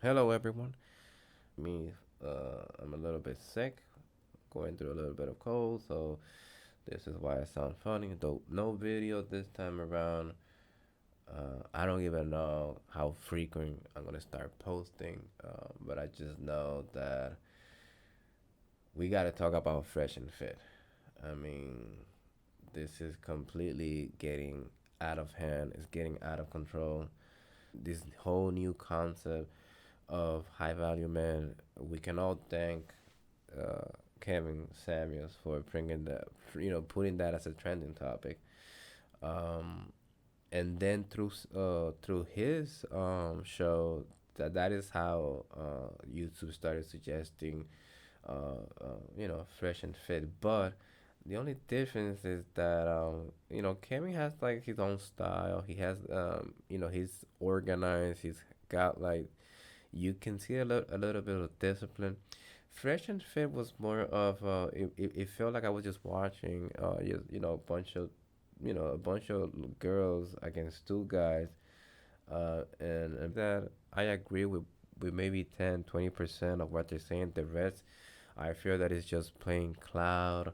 Hello, everyone. I'm a little bit sick, going through a little bit of cold, so this is why I sound funny. Though no video this time around. I don't even know how frequent I'm gonna start posting, but I just know that we gotta talk about fresh and fit. I mean, this is completely getting out of hand. It's getting out of control. This whole new concept of high value men. We can all thank uh, Kevin Samuels for bringing that, putting that as a trending topic. Um, and then through his show, that is how YouTube started suggesting, fresh and fit. But the only difference is that Kevin has like his own style. He has he's organized. He's got like you can see a little bit of discipline. Fresh and Fit was more of it felt like I was just watching a bunch of a bunch of girls against two guys, and that I agree with maybe 10-20% of what they're saying. The rest I feel that it's just plain cloud,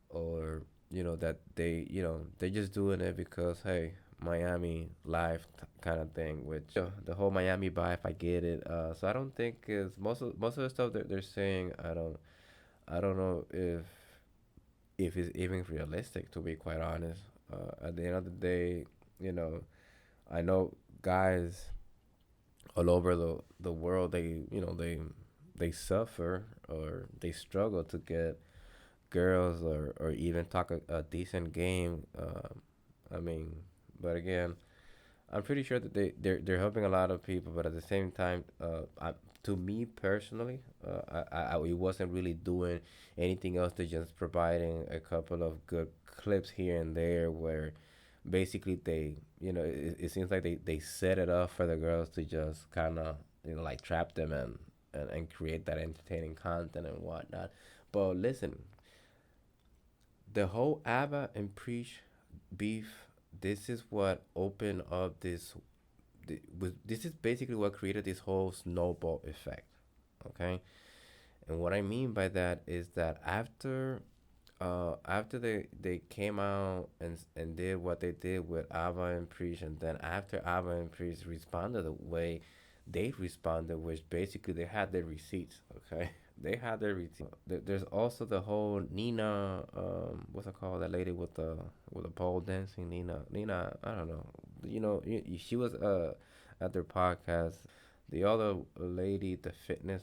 or that they're just doing it because hey, Miami life kind of thing, which the whole Miami vibe, I get it. So I don't think is most of the stuff that they're saying, I don't know if it's even realistic, to be quite honest. At the end of the day, you know I know guys all over the world, they suffer or they struggle to get girls, or even talk a decent game. I mean, but again, I'm pretty sure that they're helping a lot of people, but at the same time, to me personally, it wasn't really doing anything else to just providing a couple of good clips here and there where basically it seems like they set it up for the girls to just kind of like trap them and create that entertaining content and whatnot. But listen, the whole Abba and Preach beef, this is what opened up this is basically what created this whole snowball effect. Okay, and what I mean by that is that after they came out and did what they did with Ava and Preach, and then after Ava and Preach responded the way they responded, which basically they had their receipts. Okay, they had their receipts. There's also the whole Nina, what's it called? That lady with the pole dancing, Nina. I don't know. She was at their podcast. The other lady, the fitness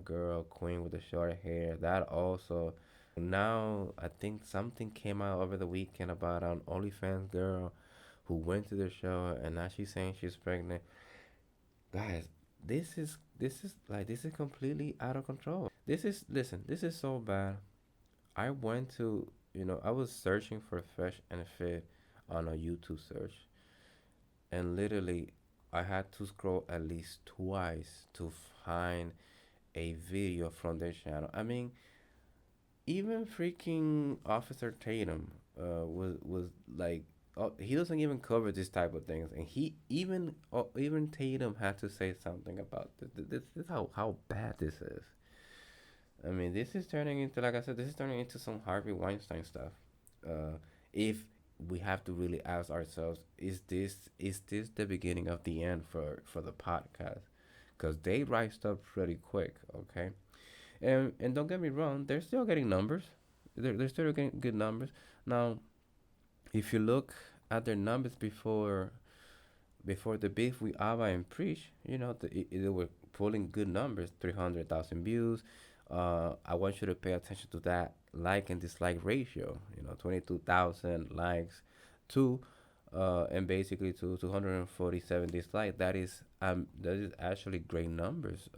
girl, queen with the short hair, that also. Now I think something came out over the weekend about an OnlyFans girl who went to the show, and now she's saying she's pregnant. Guys, this is completely out of control. This is listen, this is so bad. I went to I was searching for Fresh and Fit on a YouTube search, and literally I had to scroll at least twice to find a video from their channel. I mean, even freaking Officer Tatum was like, oh, he doesn't even cover this type of things, and he even Tatum had to say something about this. This is how bad this is. I mean, this is turning into, like I said, this is turning into some Harvey Weinstein stuff. If we have to really ask ourselves, is this the beginning of the end for the podcast? Because they rised up pretty quick, okay? And don't get me wrong, they're still getting numbers. They're still getting good numbers. Now, if you look at their numbers before the beef with Ava and Preach, they were pulling good numbers, 300,000 views. I want you to pay attention to that like and dislike ratio. 22,000 likes to and basically to 247 dislikes. That is actually great numbers,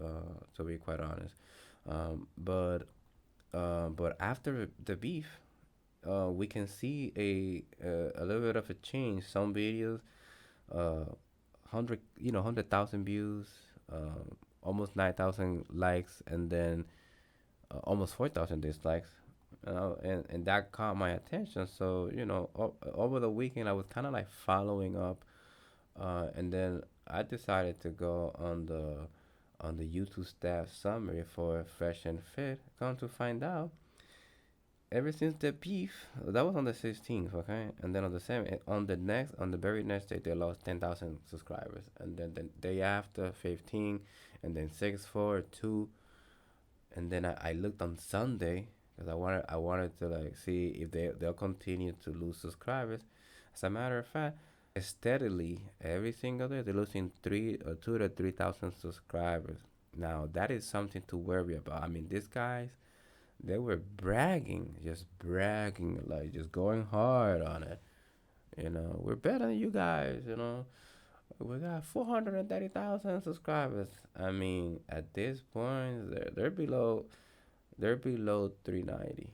to be quite honest. But after the beef, we can see a little bit of a change. Some videos, 100,000 views, almost 9,000 likes, and then almost 4,000 dislikes. And that caught my attention. So over the weekend, I was kind of like following up, and then I decided to go on the YouTube staff summary for Fresh and Fit, come to find out, ever since the beef, that was on the 16th, okay, and then on the 7th, on the very next day, they lost 10,000 subscribers, and then the day after, 15, and then 6, 4, 2, and then I looked on Sunday because I wanted to like see if they'll continue to lose subscribers. As a matter of fact, steadily every single day they're losing 2 to 3 thousand subscribers. Now that is something to worry about. I mean, these guys, they were bragging, just bragging, like just going hard on it. We're better than you guys. We got 430,000 subscribers. I mean, at this point, they're below 390,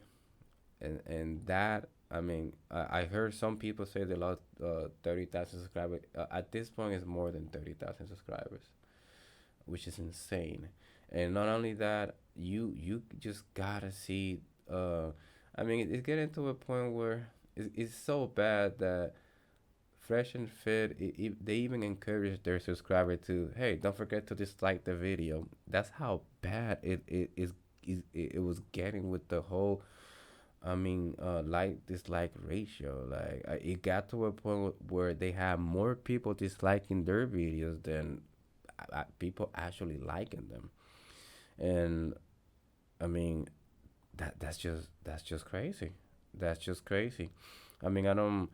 and that, I mean, I heard some people say they lost 30,000 subscribers. At this point, it's more than 30,000 subscribers, which is insane. And not only that, you just gotta see. I mean, it's getting to a point where it's so bad that Fresh and Fit, they even encourage their subscriber to, hey, don't forget to dislike the video. That's how bad it was getting with the whole, I mean, like dislike ratio. Like, it got to a point where they have more people disliking their videos than people actually liking them. And I mean, that's just crazy. That's just crazy. I mean, I don't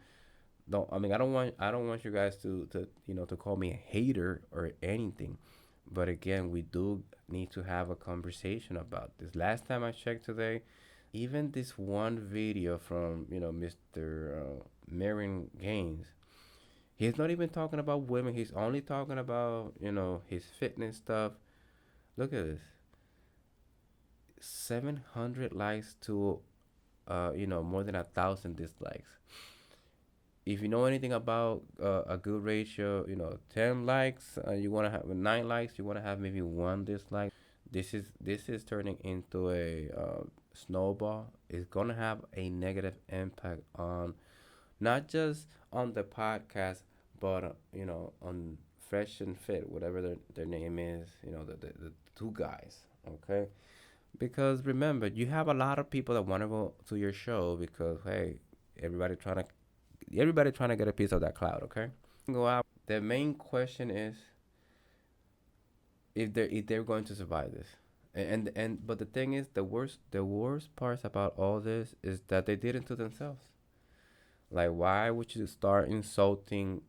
want you guys to call me a hater or anything. But again, we do need to have a conversation about this. Last time I checked today, even this one video from Mr. Marin Gaines, he's not even talking about women. He's only talking about his fitness stuff. Look at this, 700 likes to more than 1,000 dislikes. If you know anything about a good ratio, 10 likes, you want to have 9 likes, you want to have maybe one dislike. This is turning into a snowball. It's gonna have a negative impact on not just on the podcast, but on Fresh and Fit, whatever their name is. The two guys. Okay, because remember, you have a lot of people that want to go to your show because hey, everybody trying to everybody trying to get a piece of that cloud. Okay, go out. The main question is if they're going to survive this. And but the thing is, the worst parts about all this is that they did it to themselves. Like, why would you start insulting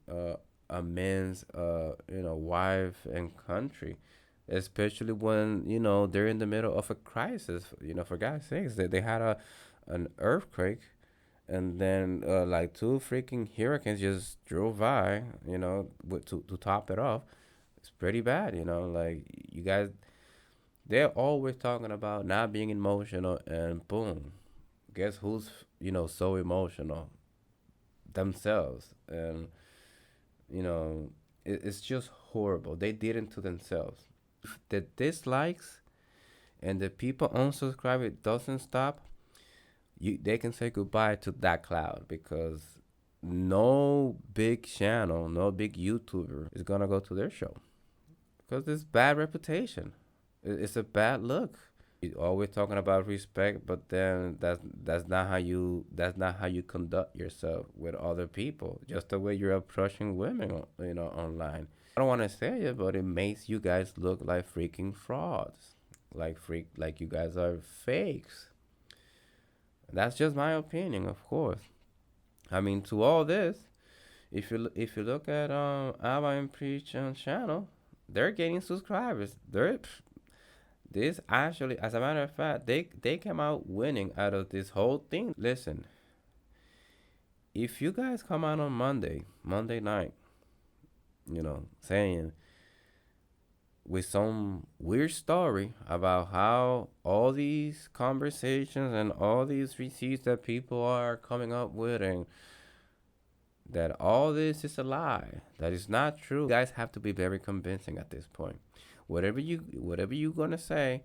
a man's wife and country, especially when they're in the middle of a crisis? For God's sakes, they had an earthquake, and then like two freaking hurricanes just drove by. To top it off, it's pretty bad. Like, you guys, they're always talking about not being emotional, and boom, guess who's so emotional? Themselves. And you know it's just horrible. They did it to themselves. If the dislikes and the people unsubscribe it doesn't stop, they can say goodbye to that cloud, because no big channel, no big YouTuber is gonna go to their show because it's bad reputation. It's a bad look. You always talking about respect, but then that's not how you conduct yourself with other people. Just the way you're approaching women, online. I don't want to say it, but it makes you guys look like freaking frauds, like you guys are fakes. That's just my opinion, of course. I mean, to all this, if you look at Ava and Preach channel, they're getting subscribers. This actually, as a matter of fact, they came out winning out of this whole thing. Listen, if you guys come out on Monday night, saying with some weird story about how all these conversations and all these receipts that people are coming up with, and that all this is a lie, that is not true, you guys have to be very convincing at this point. Whatever you gonna say,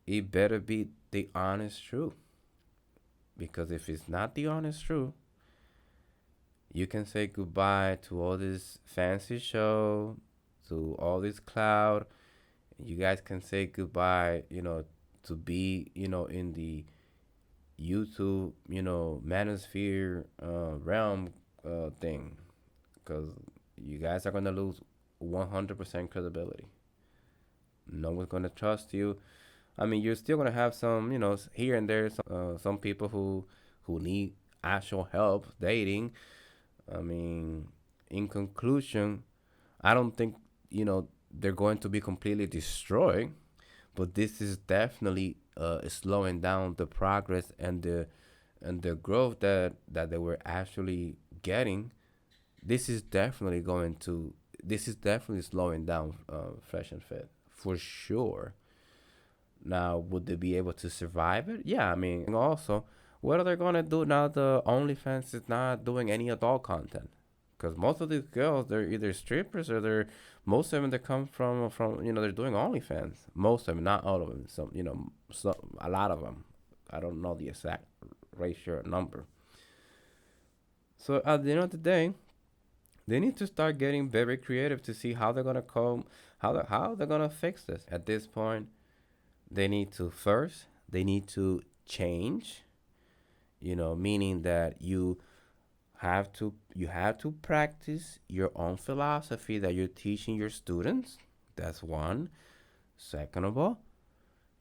it better be the honest truth. Because if it's not the honest truth, you can say goodbye to all this fancy show, to all this cloud, You guys can say goodbye, to be, in the YouTube, manosphere realm thing, because you guys are gonna lose 100% credibility. No one's gonna trust you. I mean, you're still gonna have some, here and there, some people who need actual help dating. I mean, in conclusion, I don't think they're going to be completely destroyed, but this is definitely slowing down the progress and the growth that they were actually getting. This is definitely going to this is definitely slowing down Fresh and Fit for sure. Now, would they be able to survive it? Yeah, I mean, also, what are they gonna do now? The OnlyFans is not doing any adult content, because most of these girls, they're either strippers or they're most of them, they come from they're doing OnlyFans. Most of them, not all of them. Some a lot of them. I don't know the exact ratio or number. So at the end of the day, they need to start getting very creative to see how they're gonna come, how they're gonna fix this. At this point, they need to first they need to change, meaning that you have to practice your own philosophy that you're teaching your students. That's one. Second of all,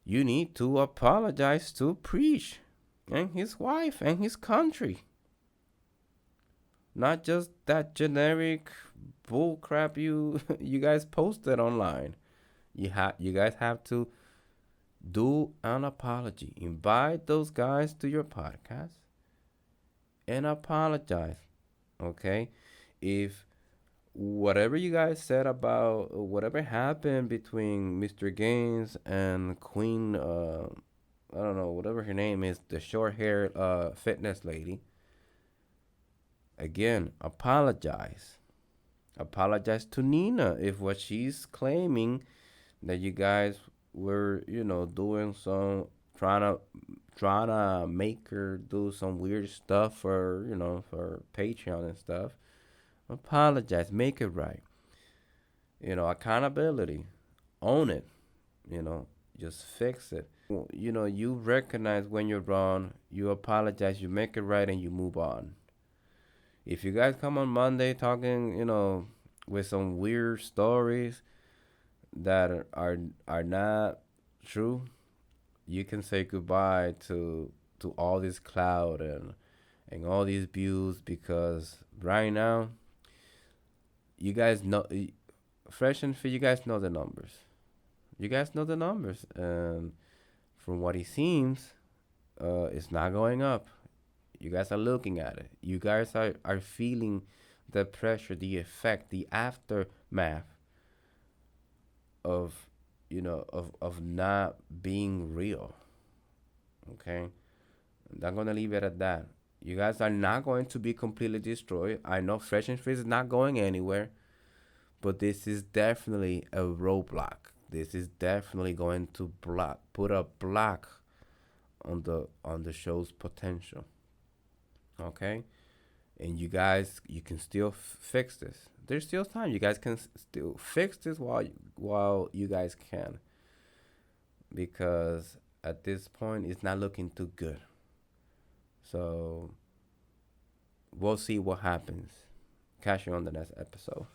you need to apologize to Preach and his wife and his country, not just that generic bull crap you you guys posted online. You guys have to do an apology. Invite those guys to your podcast and apologize. Okay? If whatever you guys said about whatever happened between Mr. Gaines and Queen, I don't know, whatever her name is, the short haired fitness lady, again, apologize. Apologize to Nina if what she's claiming that you guys were, doing some trying to make her do some weird stuff for Patreon and stuff. Apologize, make it right. Accountability, own it. Just fix it. You recognize when you're wrong, you apologize, you make it right, and you move on. If you guys come on Monday talking, with some weird stories that are not true, you can say goodbye to all this cloud and all these views, because right now you guys know, Fresh and Fit, you guys know the numbers. You guys know the numbers, and from what it seems, it's not going up. You guys are looking at it. You guys are feeling the pressure, the effect, the aftermath of of not being real. Okay, I'm gonna leave it at that. You guys are not going to be completely destroyed. I know Fresh and Fit is not going anywhere, but this is definitely a roadblock. This is definitely going to put a block on the show's potential. Okay, and you can still fix this. There's still time. You guys can still fix this while you guys can, because at this point it's not looking too good. So we'll see what happens. Catch you on the next episode.